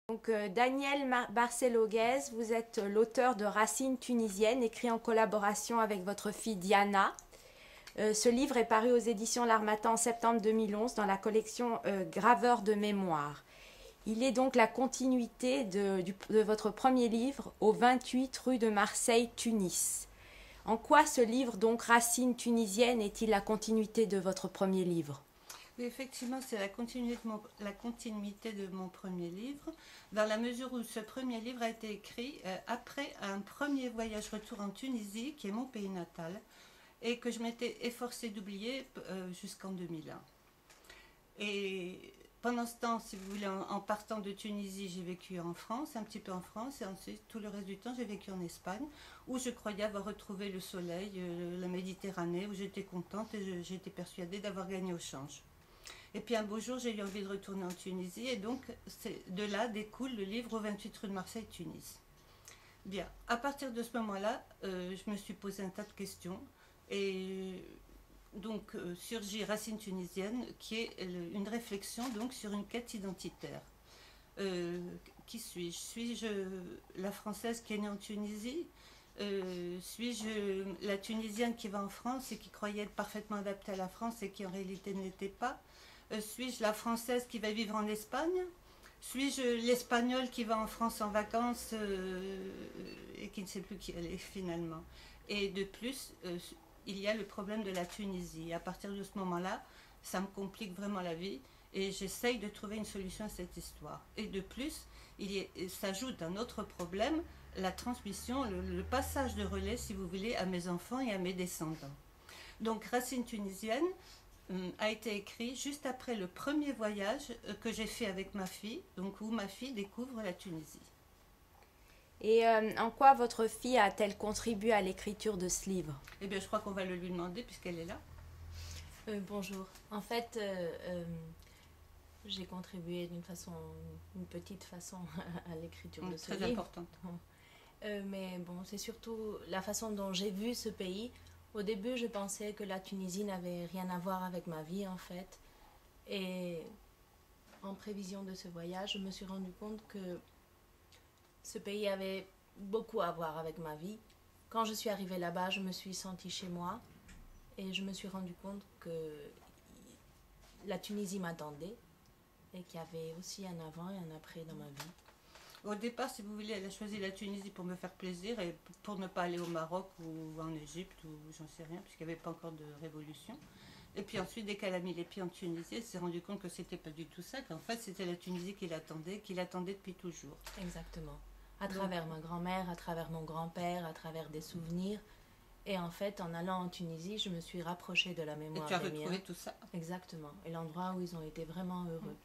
Donc, Daniel Barceloguez, vous êtes l'auteur de Racines tunisiennes, écrit en collaboration avec votre fille Diana. Ce livre est paru aux éditions L'Harmattan en septembre 2011 dans la collection Graveurs de mémoire. Il est donc la continuité de votre premier livre, Au 28 rue de Marseille, Tunis. En quoi ce livre, donc Racines tunisiennes, est-il la continuité de votre premier livre? Oui, effectivement, c'est la continuité de mon premier livre, dans la mesure où ce premier livre a été écrit après un premier voyage-retour en Tunisie, qui est mon pays natal, et que je m'étais efforcée d'oublier jusqu'en 2001. Et pendant ce temps, si vous voulez, en partant de Tunisie, j'ai vécu en France, un petit peu en France, et ensuite, tout le reste du temps, j'ai vécu en Espagne, où je croyais avoir retrouvé le soleil, la Méditerranée, où j'étais contente et j'étais persuadée d'avoir gagné au change. Et puis un beau jour, j'ai eu envie de retourner en Tunisie, et donc de là découle le livre Au 28 rue de Marseille, Tunis. Bien, à partir de ce moment-là, je me suis posé un tas de questions, et donc surgit Racine tunisienne, qui est une réflexion donc sur une quête identitaire. Euh, qui suis-je? Suis-je la Française qui est née en Tunisie? Suis-je la Tunisienne qui va en France et qui croyait être parfaitement adaptée à la France et qui en réalité ne l'était pas? Suis-je la Française qui va vivre en Espagne? Suis-je l'Espagnole qui va en France en vacances et qui ne sait plus qui elle est finalement? Et de plus, il y a le problème de la Tunisie. À partir de ce moment-là, ça me complique vraiment la vie et j'essaye de trouver une solution à cette histoire. Et de plus, il s'ajoute un autre problème, la transmission, le passage de relais, si vous voulez, à mes enfants et à mes descendants. Donc, Racine tunisienne a été écrit juste après le premier voyage que j'ai fait avec ma fille, donc où ma fille découvre la Tunisie. Et en quoi votre fille a-t-elle contribué à l'écriture de ce livre? Eh bien, je crois qu'on va le lui demander puisqu'elle est là. Bonjour. En fait, j'ai contribué une petite façon à l'écriture de ce Très livre. importante. Mais bon, c'est surtout la façon dont j'ai vu ce pays. Au début, je pensais que la Tunisie n'avait rien à voir avec ma vie, en fait. Et en prévision de ce voyage, je me suis rendu compte que ce pays avait beaucoup à voir avec ma vie. Quand je suis arrivée là-bas, je me suis sentie chez moi et je me suis rendu compte que la Tunisie m'attendait et qu'il y avait aussi un avant et un après dans ma vie. Au départ, si vous voulez, elle a choisi la Tunisie pour me faire plaisir et pour ne pas aller au Maroc ou en Égypte ou j'en sais rien, puisqu'il n'y avait pas encore de révolution. Et puis ensuite, dès qu'elle a mis les pieds en Tunisie, elle s'est rendue compte que c'était pas du tout ça, qu'en fait c'était la Tunisie qui l'attendait depuis toujours. Exactement. À travers ma grand-mère, à travers mon grand-père, à travers des souvenirs. Et en fait, en allant en Tunisie, je me suis rapprochée de la mémoire Et tu as des miens. retrouvé tout ça. Exactement. Et l'endroit où ils ont été vraiment heureux.